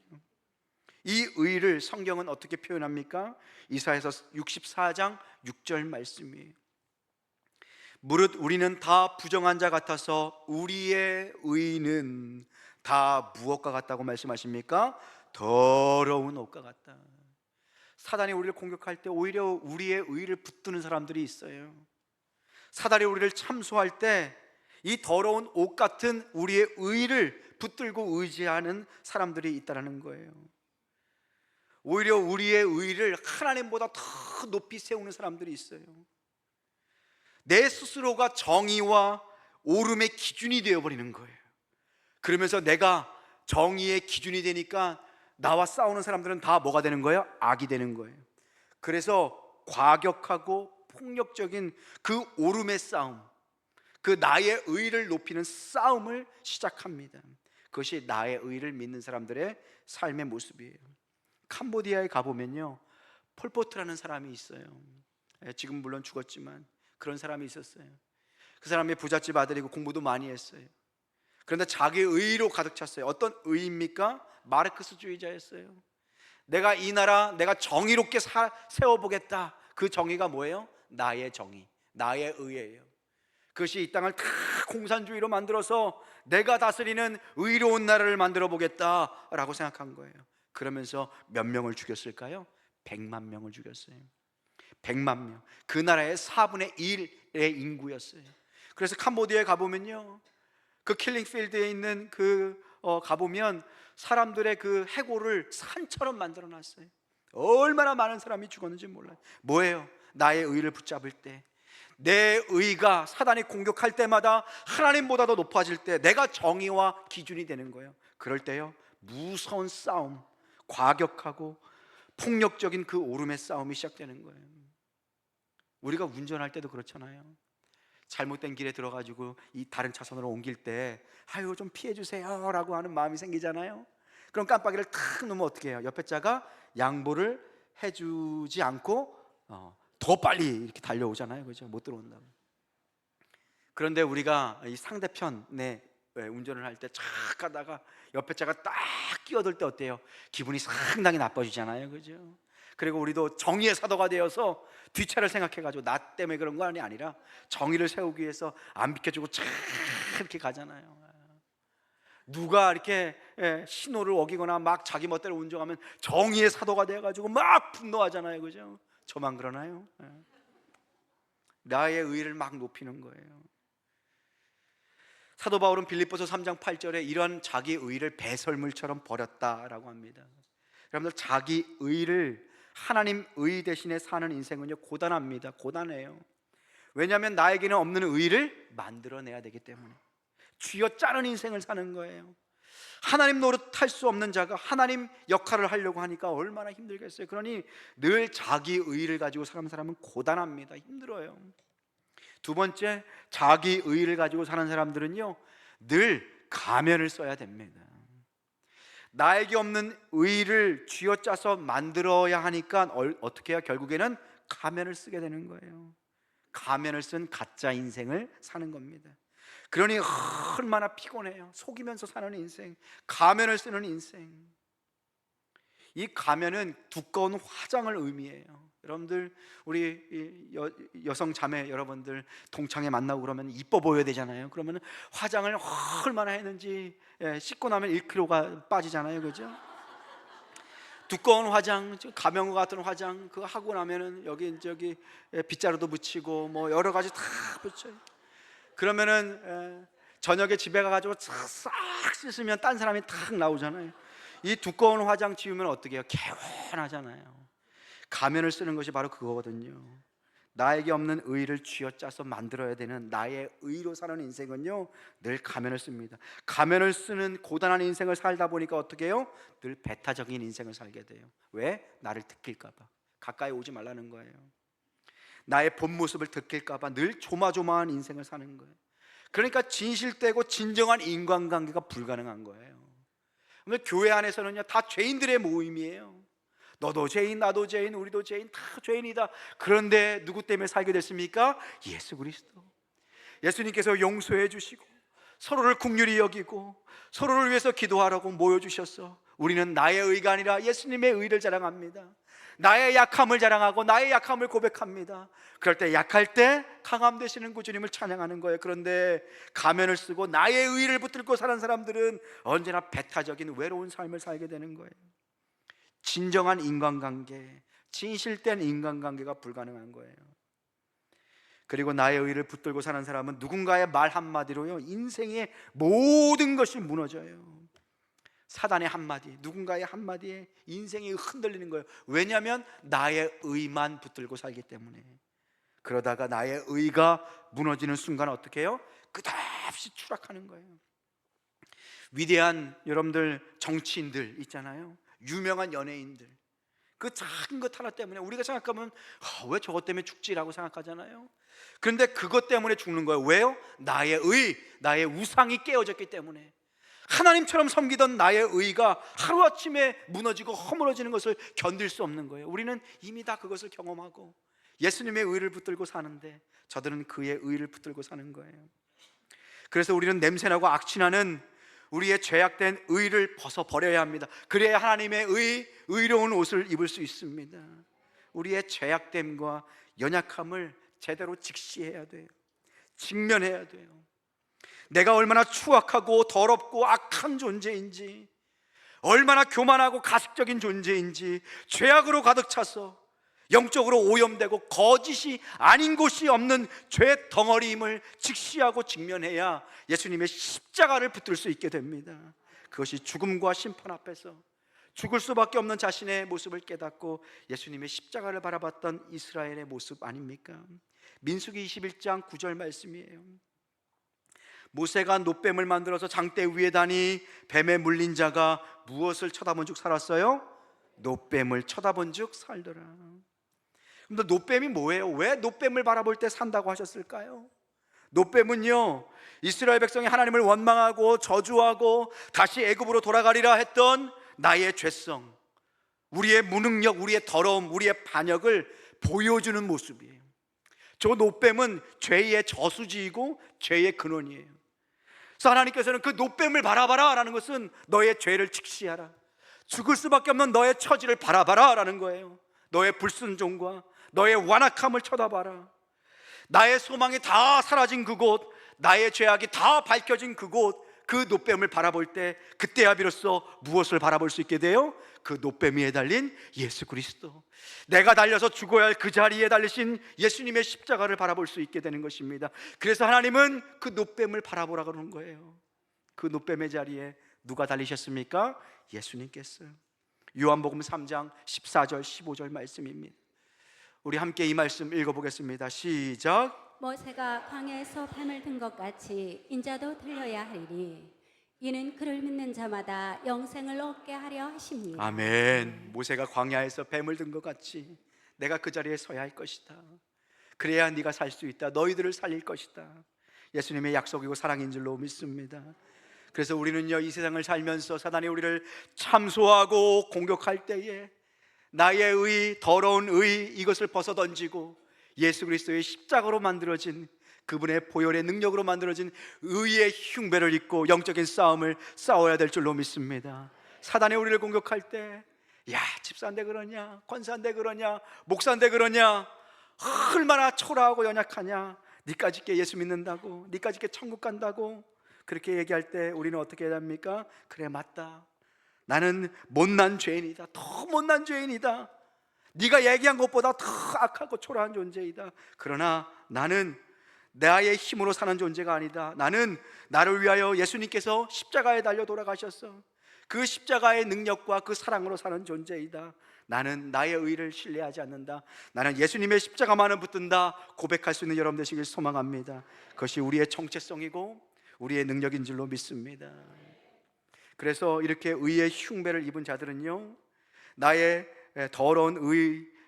이 의를 성경은 어떻게 표현합니까? 이사야서 64장 6절 말씀이에요. 무릇 우리는 다 부정한 자 같아서 우리의 의는 다 무엇과 같다고 말씀하십니까? 더러운 옷과 같다. 사단이 우리를 공격할 때 오히려 우리의 의를 붙드는 사람들이 있어요. 사단이 우리를 참소할 때 이 더러운 옷 같은 우리의 의를 붙들고 의지하는 사람들이 있다는 거예요. 오히려 우리의 의를 하나님보다 더 높이 세우는 사람들이 있어요. 내 스스로가 정의와 옳음의 기준이 되어버리는 거예요. 그러면서 내가 정의의 기준이 되니까 나와 싸우는 사람들은 다 뭐가 되는 거예요? 악이 되는 거예요. 그래서 과격하고 폭력적인 그 옳음의 싸움, 그 나의 의를 높이는 싸움을 시작합니다. 그것이 나의 의를 믿는 사람들의 삶의 모습이에요. 캄보디아에 가보면요, 폴포트라는 사람이 있어요. 지금 물론 죽었지만 그런 사람이 있었어요. 그 사람이 부잣집 아들이고 공부도 많이 했어요. 그런데 자기 의로 가득 찼어요. 어떤 의입니까? 마르크스주의자였어요. 내가 이 나라 내가 정의롭게 세워보겠다. 그 정의가 뭐예요? 나의 정의, 나의 의예요. 그것이 이 땅을 다 공산주의로 만들어서 내가 다스리는 의로운 나라를 만들어 보겠다라고 생각한 거예요. 그러면서 몇 명을 죽였을까요? 100만 명을 죽였어요. 100만 명. 그 나라의 4분의 1의 인구였어요. 그래서 캄보디아에 가보면요, 그 킬링필드에 있는 가보면 사람들의 그 해골을 산처럼 만들어 놨어요. 얼마나 많은 사람이 죽었는지 몰라요. 뭐예요? 나의 의를 붙잡을 때, 내 의가 사단이 공격할 때마다 하나님보다 더 높아질 때 내가 정의와 기준이 되는 거예요. 그럴 때요, 무서운 싸움, 과격하고 폭력적인 그 오름의 싸움이 시작되는 거예요. 우리가 운전할 때도 그렇잖아요. 잘못된 길에 들어가지고 이 다른 차선으로 옮길 때 아유 좀 피해 주세요 라고 하는 마음이 생기잖아요. 그럼 깜빡이를 탁 놓으면 어떻게 해요? 옆에 차가 양보를 해주지 않고 더 빨리 이렇게 달려오잖아요. 그죠? 못 들어온다고. 그런데 우리가 이 상대편에 운전을 할 때 쫙 가다가 옆에 차가 딱 끼어들 때 어때요? 기분이 상당히 나빠지잖아요. 그죠? 그리고 우리도 정의의 사도가 되어서 뒷차를 생각해가지고 나 때문에 그런 거 아니라 정의를 세우기 위해서 안 비켜주고 쫙 이렇게 가잖아요. 누가 이렇게 신호를 어기거나 막 자기 멋대로 운전하면 정의의 사도가 되어가지고 막 분노하잖아요. 그죠? 저만 그러나요? 나의 의를 막 높이는 거예요. 사도 바울은 빌립보서 3장 8절에 이런 자기 의를 배설물처럼 버렸다라고 합니다. 여러분들, 자기 의를 하나님 의 대신에 사는 인생은요, 고단합니다. 고단해요. 왜냐하면 나에게는 없는 의를 만들어내야 되기 때문에 쥐어짜는 인생을 사는 거예요. 하나님 노릇할 수 없는 자가 하나님 역할을 하려고 하니까 얼마나 힘들겠어요. 그러니 늘 자기 의를 가지고 사는 사람은 고단합니다. 힘들어요. 두 번째, 자기 의를 가지고 사는 사람들은요, 늘 가면을 써야 됩니다. 나에게 없는 의를 쥐어짜서 만들어야 하니까 어떻게 해요? 결국에는 가면을 쓰게 되는 거예요. 가면을 쓴 가짜 인생을 사는 겁니다. 그러니 얼마나 피곤해요. 속이면서 사는 인생, 가면을 쓰는 인생. 이 가면은 두꺼운 화장을 의미해요. 여러분들 우리 여성 자매 여러분들 동창회 만나고 그러면 이뻐 보여야 되잖아요. 그러면 화장을 얼마나 했는지 씻고 나면 1kg가 빠지잖아요, 그죠? 두꺼운 화장, 가면과 같은 화장 그거 하고 나면은 여기 저기 빗자루도 붙이고 뭐 여러 가지 다 붙여요. 그러면은 저녁에 집에 가가지고 싹 씻으면 딴 사람이 탁 나오잖아요. 이 두꺼운 화장 지우면 어떻게 해요? 개운하잖아요. 가면을 쓰는 것이 바로 그거거든요. 나에게 없는 의의를 쥐어짜서 만들어야 되는 나의 의로 사는 인생은요 늘 가면을 씁니다. 가면을 쓰는 고단한 인생을 살다 보니까 어떻게 해요? 늘 배타적인 인생을 살게 돼요. 왜? 나를 들킬까 봐. 가까이 오지 말라는 거예요. 나의 본 모습을 들킬까 봐 늘 조마조마한 인생을 사는 거예요. 그러니까 진실되고 진정한 인간관계가 불가능한 거예요. 교회 안에서는요 다 죄인들의 모임이에요. 너도 죄인, 나도 죄인, 우리도 죄인, 다 죄인이다. 그런데 누구 때문에 살게 됐습니까? 예수 그리스도. 예수님께서 용서해 주시고 서로를 긍휼히 여기고 서로를 위해서 기도하라고 모여주셨어. 우리는 나의 의가 아니라 예수님의 의를 자랑합니다. 나의 약함을 자랑하고 나의 약함을 고백합니다. 그럴 때 약할 때 강함 되시는 구주님을 찬양하는 거예요. 그런데 가면을 쓰고 나의 의를 붙들고 사는 사람들은 언제나 배타적인 외로운 삶을 살게 되는 거예요. 진정한 인간관계, 진실된 인간관계가 불가능한 거예요. 그리고 나의 의를 붙들고 사는 사람은 누군가의 말 한마디로요 인생의 모든 것이 무너져요. 사단의 한마디, 누군가의 한마디에 인생이 흔들리는 거예요. 왜냐하면 나의 의만 붙들고 살기 때문에. 그러다가 나의 의가 무너지는 순간 어떻게 해요? 끝없이 추락하는 거예요. 위대한 여러분들 정치인들 있잖아요. 유명한 연예인들, 그 작은 것 하나 때문에 우리가 생각하면 왜 저것 때문에 죽지라고 생각하잖아요. 그런데 그것 때문에 죽는 거예요. 왜요? 나의 의, 나의 우상이 깨어졌기 때문에. 하나님처럼 섬기던 나의 의가 하루아침에 무너지고 허물어지는 것을 견딜 수 없는 거예요. 우리는 이미 다 그것을 경험하고 예수님의 의를 붙들고 사는데 저들은 그의 의를 붙들고 사는 거예요. 그래서 우리는 냄새나고 악취나는 우리의 죄악된 의를 벗어버려야 합니다. 그래야 하나님의 의로운 옷을 입을 수 있습니다. 우리의 죄악됨과 연약함을 제대로 직시해야 돼요. 직면해야 돼요. 내가 얼마나 추악하고 더럽고 악한 존재인지, 얼마나 교만하고 가식적인 존재인지, 죄악으로 가득 차서 영적으로 오염되고 거짓이 아닌 곳이 없는 죄 덩어리임을 직시하고 직면해야 예수님의 십자가를 붙들 수 있게 됩니다. 그것이 죽음과 심판 앞에서 죽을 수밖에 없는 자신의 모습을 깨닫고 예수님의 십자가를 바라봤던 이스라엘의 모습 아닙니까? 민수기 21장 9절 말씀이에요. 모세가 놋뱀을 만들어서 장대 위에 다니 뱀에 물린 자가 무엇을 쳐다본 즉 살았어요? 놋뱀을 쳐다본 즉 살더라. 근데 놋뱀이 뭐예요? 왜 놋뱀을 바라볼 때 산다고 하셨을까요? 놋뱀은요 이스라엘 백성이 하나님을 원망하고 저주하고 다시 애굽으로 돌아가리라 했던 나의 죄성, 우리의 무능력, 우리의 더러움, 우리의 반역을 보여주는 모습이에요. 저 놋뱀은 죄의 저수지이고 죄의 근원이에요. 그래서 하나님께서는 그 놋뱀을 바라봐라 라는 것은 너의 죄를 직시하라, 죽을 수밖에 없는 너의 처지를 바라봐라 라는 거예요. 너의 불순종과 너의 완악함을 쳐다봐라. 나의 소망이 다 사라진 그곳, 나의 죄악이 다 밝혀진 그곳, 그 놋뱀을 바라볼 때 그때야 비로소 무엇을 바라볼 수 있게 돼요? 그 놋뱀 위에 달린 예수 그리스도, 내가 달려서 죽어야 할 그 자리에 달리신 예수님의 십자가를 바라볼 수 있게 되는 것입니다. 그래서 하나님은 그 놋뱀을 바라보라 그러는 거예요. 그 놋뱀의 자리에 누가 달리셨습니까? 예수님께서. 요한복음 3장 14절 15절 말씀입니다. 우리 함께 이 말씀 읽어보겠습니다. 시작. 모세가 광야에서 뱀을 든 것 같이 인자도 들려야 하리니 이는 그를 믿는 자마다 영생을 얻게 하려 하십니다. 아멘. 모세가 광야에서 뱀을 든 것 같이 내가 그 자리에 서야 할 것이다. 그래야 네가 살 수 있다. 너희들을 살릴 것이다. 예수님의 약속이고 사랑인 줄로 믿습니다. 그래서 우리는요 이 세상을 살면서 사단이 우리를 참소하고 공격할 때에 나의 의, 더러운 의 이것을 벗어던지고 예수 그리스도의 십자가로 만들어진 그분의 보혈의 능력으로 만들어진 의의 흉배를 입고 영적인 싸움을 싸워야 될 줄로 믿습니다. 사단이 우리를 공격할 때 야, 집사인데 그러냐, 권사인데 그러냐, 목사인데 그러냐, 얼마나 초라하고 연약하냐, 니까짓 게 예수 믿는다고, 니까짓 게 천국 간다고 그렇게 얘기할 때 우리는 어떻게 해야 합니까? 그래, 맞다, 나는 못난 죄인이다, 더 못난 죄인이다, 네가 얘기한 것보다 더 악하고 초라한 존재이다. 그러나 나는 나의 힘으로 사는 존재가 아니다. 나는 나를 위하여 예수님께서 십자가에 달려 돌아가셨어. 그 십자가의 능력과 그 사랑으로 사는 존재이다. 나는 나의 의를 신뢰하지 않는다. 나는 예수님의 십자가만은 붙든다. 고백할 수 있는 여러분 되시길 소망합니다. 그것이 우리의 정체성이고 우리의 능력인 줄로 믿습니다. 그래서 이렇게 의의 흉배를 입은 자들은요, 나의 더러운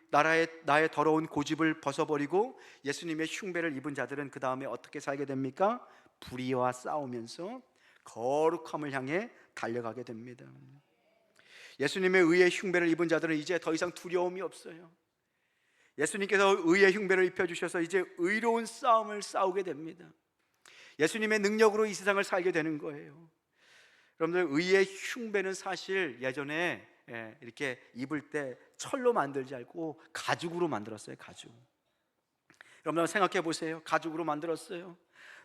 나의 더러운 고집을 벗어버리고 예수님의 흉배를 입은 자들은 그 다음에 어떻게 살게 됩니까? 불의와 싸우면서 거룩함을 향해 달려가게 됩니다. 예수님의 의의 흉배를 입은 자들은 이제 더 이상 두려움이 없어요. 예수님께서 의의 흉배를 입혀주셔서 이제 의로운 싸움을 싸우게 됩니다. 예수님의 능력으로 이 세상을 살게 되는 거예요. 여러분들, 의의 흉배는 사실 예전에 이렇게 입을 때 철로 만들지 않고 가죽으로 만들었어요. 가죽. 여러분 생각해 보세요. 가죽으로 만들었어요.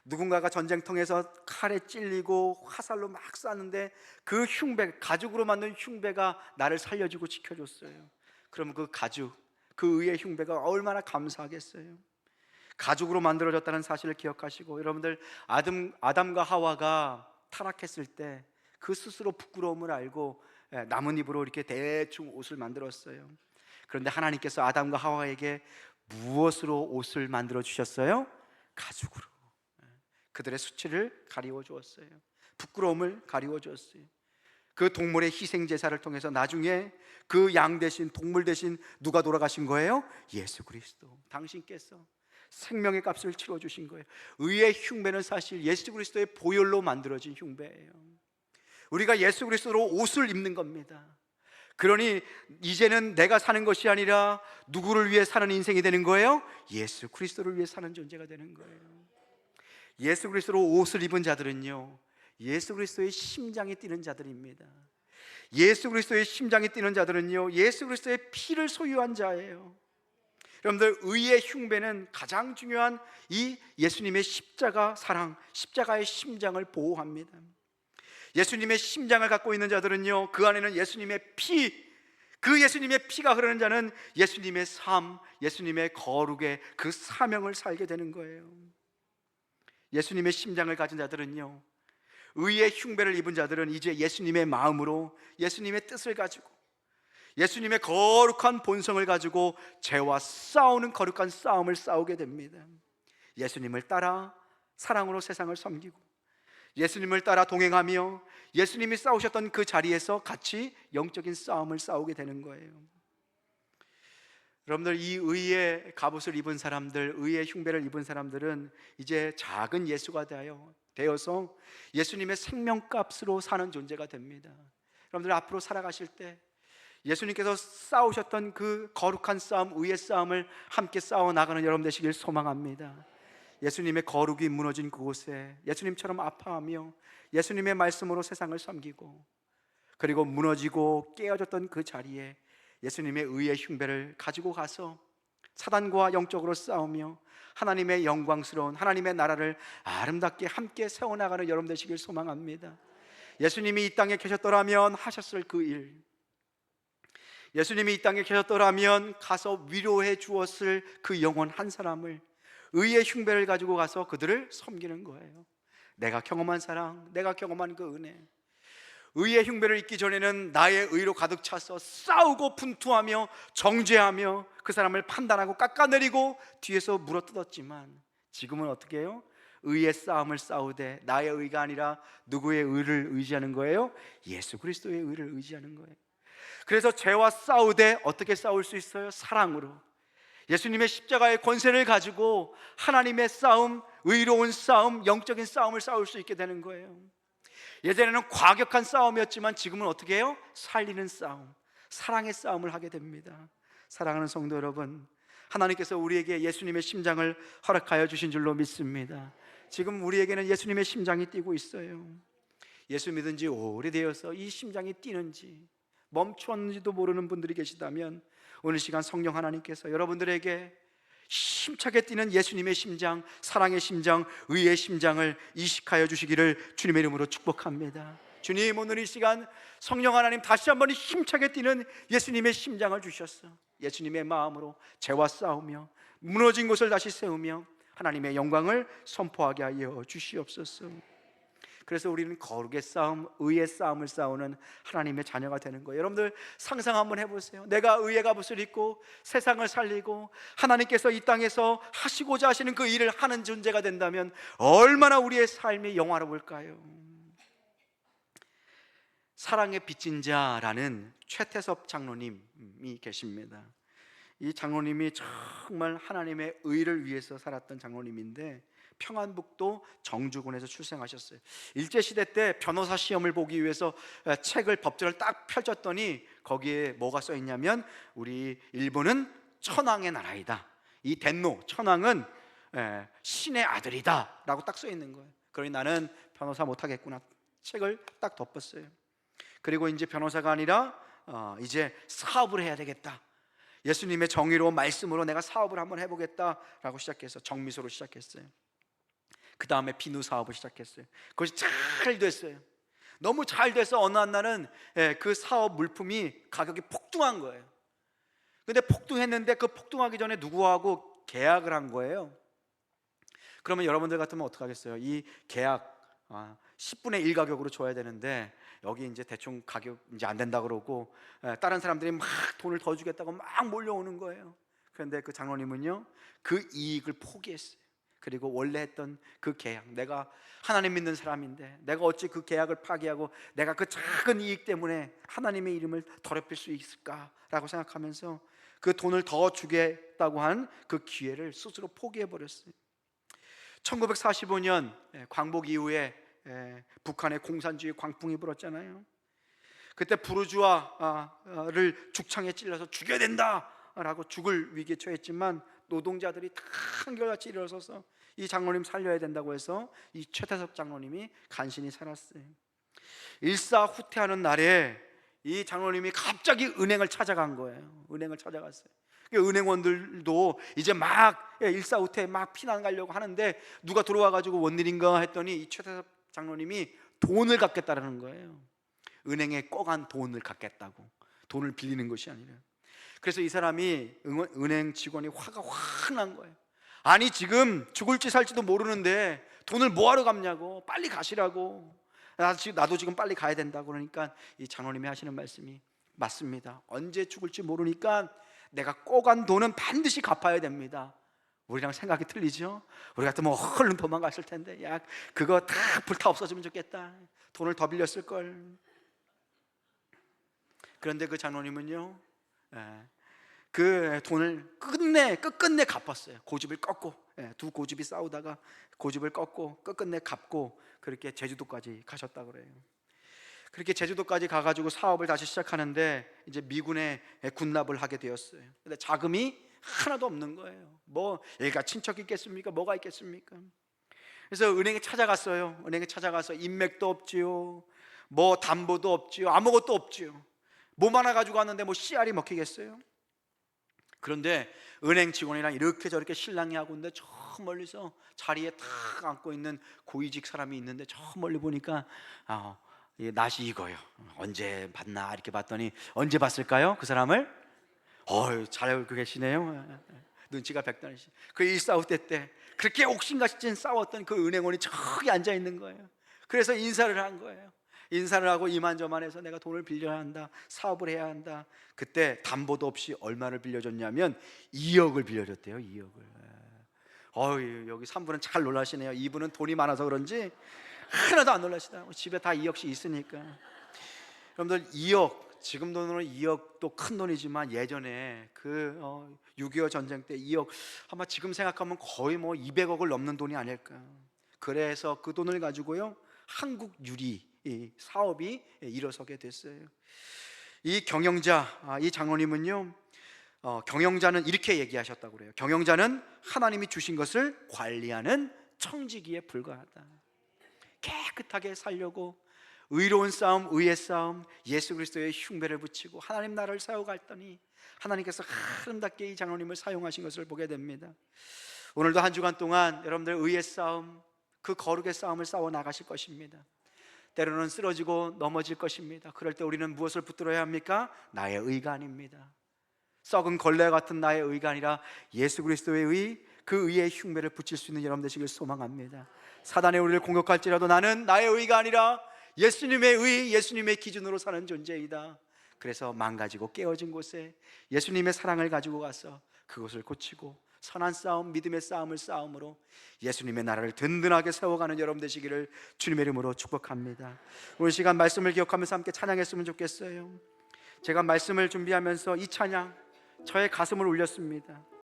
누군가가 전쟁통에서 칼에 찔리고 화살로 막 쐈는데 그 흉배, 가죽으로 만든 흉배가 나를 살려주고 지켜줬어요. 그럼 그 가죽, 그 의의 흉배가 얼마나 감사하겠어요. 가죽으로 만들어졌다는 사실을 기억하시고, 여러분들, 아담과 하와가 타락했을 때 그 스스로 부끄러움을 알고 나뭇잎으로 이렇게 대충 옷을 만들었어요. 그런데 하나님께서 아담과 하와에게 무엇으로 옷을 만들어 주셨어요? 가죽으로. 그들의 수치를 가리워 주었어요. 부끄러움을 가리워 주었어요. 그 동물의 희생 제사를 통해서 나중에 그 양 대신, 동물 대신 누가 돌아가신 거예요? 예수 그리스도. 당신께서 생명의 값을 치러 주신 거예요. 의의 흉배는 사실 예수 그리스도의 보혈로 만들어진 흉배예요. 우리가 예수 그리스도로 옷을 입는 겁니다. 그러니 이제는 내가 사는 것이 아니라 누구를 위해 사는 인생이 되는 거예요? 예수 그리스도를 위해 사는 존재가 되는 거예요. 예수 그리스도로 옷을 입은 자들은요, 예수 그리스도의 심장이 뛰는 자들입니다. 예수 그리스도의 심장이 뛰는 자들은요, 예수 그리스도의 피를 소유한 자예요. 여러분들, 의의 흉배는 가장 중요한 이 예수님의 십자가 사랑, 십자가의 심장을 보호합니다. 예수님의 심장을 갖고 있는 자들은요, 그 안에는 예수님의 피, 그 예수님의 피가 흐르는 자는 예수님의 삶, 예수님의 거룩의 그 사명을 살게 되는 거예요. 예수님의 심장을 가진 자들은요, 의의 흉배를 입은 자들은 이제 예수님의 마음으로 예수님의 뜻을 가지고 예수님의 거룩한 본성을 가지고 죄와 싸우는 거룩한 싸움을 싸우게 됩니다. 예수님을 따라 사랑으로 세상을 섬기고 예수님을 따라 동행하며 예수님이 싸우셨던 그 자리에서 같이 영적인 싸움을 싸우게 되는 거예요. 여러분들, 이 의의 갑옷을 입은 사람들, 의의 흉배를 입은 사람들은 이제 작은 예수가 되어서 예수님의 생명값으로 사는 존재가 됩니다. 여러분들, 앞으로 살아가실 때 예수님께서 싸우셨던 그 거룩한 싸움, 의의 싸움을 함께 싸워 나가는 여러분 되시길 소망합니다. 예수님의 거룩이 무너진 그곳에 예수님처럼 아파하며 예수님의 말씀으로 세상을 섬기고, 그리고 무너지고 깨어졌던 그 자리에 예수님의 의의 흉배를 가지고 가서 사단과 영적으로 싸우며 하나님의 영광스러운 하나님의 나라를 아름답게 함께 세워나가는 여러분 되시길 소망합니다. 예수님이 이 땅에 계셨더라면 하셨을 그 일, 예수님이 이 땅에 계셨더라면 가서 위로해 주었을 그 영혼 한 사람을 의의 흉배를 가지고 가서 그들을 섬기는 거예요. 내가 경험한 사랑, 내가 경험한 그 은혜. 의의 흉배를 입기 전에는 나의 의로 가득 차서 싸우고 분투하며 정죄하며 그 사람을 판단하고 깎아내리고 뒤에서 물어뜯었지만, 지금은 어떻게 해요? 의의 싸움을 싸우되 나의 의가 아니라 누구의 의를 의지하는 거예요? 예수 그리스도의 의를 의지하는 거예요. 그래서 죄와 싸우되 어떻게 싸울 수 있어요? 사랑으로. 예수님의 십자가의 권세를 가지고 하나님의 싸움, 의로운 싸움, 영적인 싸움을 싸울 수 있게 되는 거예요. 예전에는 과격한 싸움이었지만 지금은 어떻게 해요? 살리는 싸움, 사랑의 싸움을 하게 됩니다. 사랑하는 성도 여러분, 하나님께서 우리에게 예수님의 심장을 허락하여 주신 줄로 믿습니다. 지금 우리에게는 예수님의 심장이 뛰고 있어요. 예수 믿은 지 오래되어서 이 심장이 뛰는지, 멈췄는지도 모르는 분들이 계시다면 오늘 시간 성령 하나님께서 여러분들에게 힘차게 뛰는 예수님의 심장, 사랑의 심장, 의의 심장을 이식하여 주시기를 주님의 이름으로 축복합니다. 주님, 오늘 이 시간 성령 하나님 다시 한번 힘차게 뛰는 예수님의 심장을 주셨어. 예수님의 마음으로 죄와 싸우며 무너진 곳을 다시 세우며 하나님의 영광을 선포하게 하여 주시옵소서. 그래서 우리는 거룩의 싸움, 의의 싸움을 싸우는 하나님의 자녀가 되는 거예요. 여러분들 상상 한번 해보세요. 내가 의의 갑옷을 입고 세상을 살리고 하나님께서 이 땅에서 하시고자 하시는 그 일을 하는 존재가 된다면 얼마나 우리의 삶이 영화로울까요? 사랑의 빚진 자라는 최태섭 장로님이 계십니다. 이 장로님이 정말 하나님의 의를 위해서 살았던 장로님인데 평안북도 정주군에서 출생하셨어요. 일제시대 때 변호사 시험을 보기 위해서 책을, 법전을 딱 펼쳤더니 거기에 뭐가 써 있냐면 우리 일본은 천황의 나라이다, 이 덴노 천황은 신의 아들이다 라고 딱 써 있는 거예요. 그러니 나는 변호사 못하겠구나, 책을 딱 덮었어요. 그리고 이제 변호사가 아니라 이제 사업을 해야 되겠다, 예수님의 정의로운 말씀으로 내가 사업을 한번 해보겠다라고 시작해서 정미소로 시작했어요. 그 다음에 비누 사업을 시작했어요. 그것이 잘 됐어요. 너무 잘 돼서 어느 한 날은 그 사업 물품이 가격이 폭등한 거예요. 근데 폭등했는데 그 폭등하기 전에 누구하고 계약을 한 거예요. 그러면 여러분들 같으면 어떡하겠어요? 이 계약 10분의 1 가격으로 줘야 되는데 여기 이제 대충 가격 이제 안 된다 그러고 다른 사람들이 막 돈을 더 주겠다고 막 몰려오는 거예요. 그런데 그 장로님은요, 그 이익을 포기했어요. 그리고 원래 했던 그 계약, 내가 하나님 믿는 사람인데 내가 어찌 그 계약을 파기하고 내가 그 작은 이익 때문에 하나님의 이름을 더럽힐 수 있을까라고 생각하면서 그 돈을 더 주겠다고 한 그 기회를 스스로 포기해버렸어요. 1945년 광복 이후에 북한의 공산주의 광풍이 불었잖아요. 그때 부르주아를 죽창에 찔러서 죽여야 된다라고 죽을 위기에 처했지만 노동자들이 다 한결같이 일어서서 이 장로님 살려야 된다고 해서 이 최태섭 장로님이 간신히 살았어요. 일사후퇴하는 날에 이 장로님이 갑자기 은행을 찾아간 거예요. 은행을 찾아갔어요. 은행원들도 이제 막 일사후퇴 막 피난 가려고 하는데 누가 들어와가지고 원일인가 했더니 이 최태섭 장로님이 돈을 갚겠다라는 거예요. 은행에 꺼간 돈을 갚겠다고, 돈을 빌리는 것이 아니라. 그래서 이 사람이 은행 직원이 화가 확 난 거예요. 아니 지금 죽을지 살지도 모르는데 돈을 뭐하러 갚냐고, 빨리 가시라고, 나도 지금 빨리 가야 된다고. 그러니까 이 장로님이 하시는 말씀이 맞습니다. 언제 죽을지 모르니까 내가 꺼간 돈은 반드시 갚아야 됩니다. 우리랑 생각이 틀리죠? 우리 같으면 얼른 도망갔을 텐데, 야 그거 다 불타 없어지면 좋겠다, 돈을 더 빌렸을 걸. 그런데 그 장로님은요, 그 돈을 끝끝내 갚았어요. 고집을 꺾고, 두 고집이 싸우다가 고집을 꺾고 끝끝내 갚고 그렇게 제주도까지 가셨다 그래요. 그렇게 제주도까지 가가지고 사업을 다시 시작하는데 이제 미군에 군납을 하게 되었어요. 근데 자금이 하나도 없는 거예요. 뭐 여기가 친척이 있겠습니까? 뭐가 있겠습니까? 그래서 은행에 찾아갔어요. 은행에 찾아가서 인맥도 없지요, 뭐 담보도 없지요, 아무것도 없지요. 몸 하나 가지고 왔는데 뭐 씨알이 먹히겠어요? 그런데 은행 직원이랑 이렇게 저렇게 실랑이 하고 있는데 저 멀리서 자리에 탁 앉고 있는 고위직 사람이 있는데 저 멀리 보니까 낯이 익어요. 언제 봤나 이렇게 봤더니 언제 봤을까요? 그 사람을? 잘 알고 계시네요. 눈치가 백단이시. 그 일사후퇴 때 그렇게 옥신각신 싸웠던 그 은행원이 저기 앉아 있는 거예요. 그래서 인사를 한 거예요. 인사를 하고 이만저만해서 내가 돈을 빌려야 한다, 사업을 해야 한다. 그때 담보도 없이 얼마를 빌려줬냐면 2억을 빌려줬대요. 2억을. 여기 3분은 잘 놀라시네요. 2분은 돈이 많아서 그런지 하나도 안 놀라시다. 집에 다 2억씩 있으니까. 여러분들 2억, 지금 돈으로 2억도 큰 돈이지만 예전에 그 6.25 전쟁 때 2억 아마 지금 생각하면 거의 뭐 200억을 넘는 돈이 아닐까. 그래서 그 돈을 가지고요, 한국 유리 이 사업이 일어서게 됐어요. 이 경영자, 이 장로님은요, 경영자는 이렇게 얘기하셨다고 그래요. 경영자는 하나님이 주신 것을 관리하는 청지기에 불과하다. 깨끗하게 살려고 의로운 싸움, 의의 싸움, 예수 그리스도의 흉배를 붙이고 하나님 나라를 세워갔더니 하나님께서 아름답게 이 장로님을 사용하신 것을 보게 됩니다. 오늘도 한 주간 동안 여러분들 의의 싸움, 그 거룩의 싸움을 싸워 나가실 것입니다. 때로는 쓰러지고 넘어질 것입니다. 그럴 때 우리는 무엇을 붙들어야 합니까? 나의 의가 아닙니다. 썩은 걸레 같은 나의 의가 아니라 예수 그리스도의 의, 그 의의 흉배를 붙일 수 있는 여러분 되시길 소망합니다. 사단의 우리를 공격할지라도 나는 나의 의가 아니라 예수님의 의, 예수님의 기준으로 사는 존재이다. 그래서 망가지고 깨어진 곳에 예수님의 사랑을 가지고 가서 그것을 고치고 선한 싸움, 믿음의 싸움을 싸움으로 예수님의 나라를 든든하게 세워가는 여러분 되시기를 주님의 이름으로 축복합니다. 오늘 시간 말씀을 기억하면서 함께 찬양했으면 좋겠어요. 제가 말씀을 준비하면서 이 찬양 저의 가슴을 울렸습니다.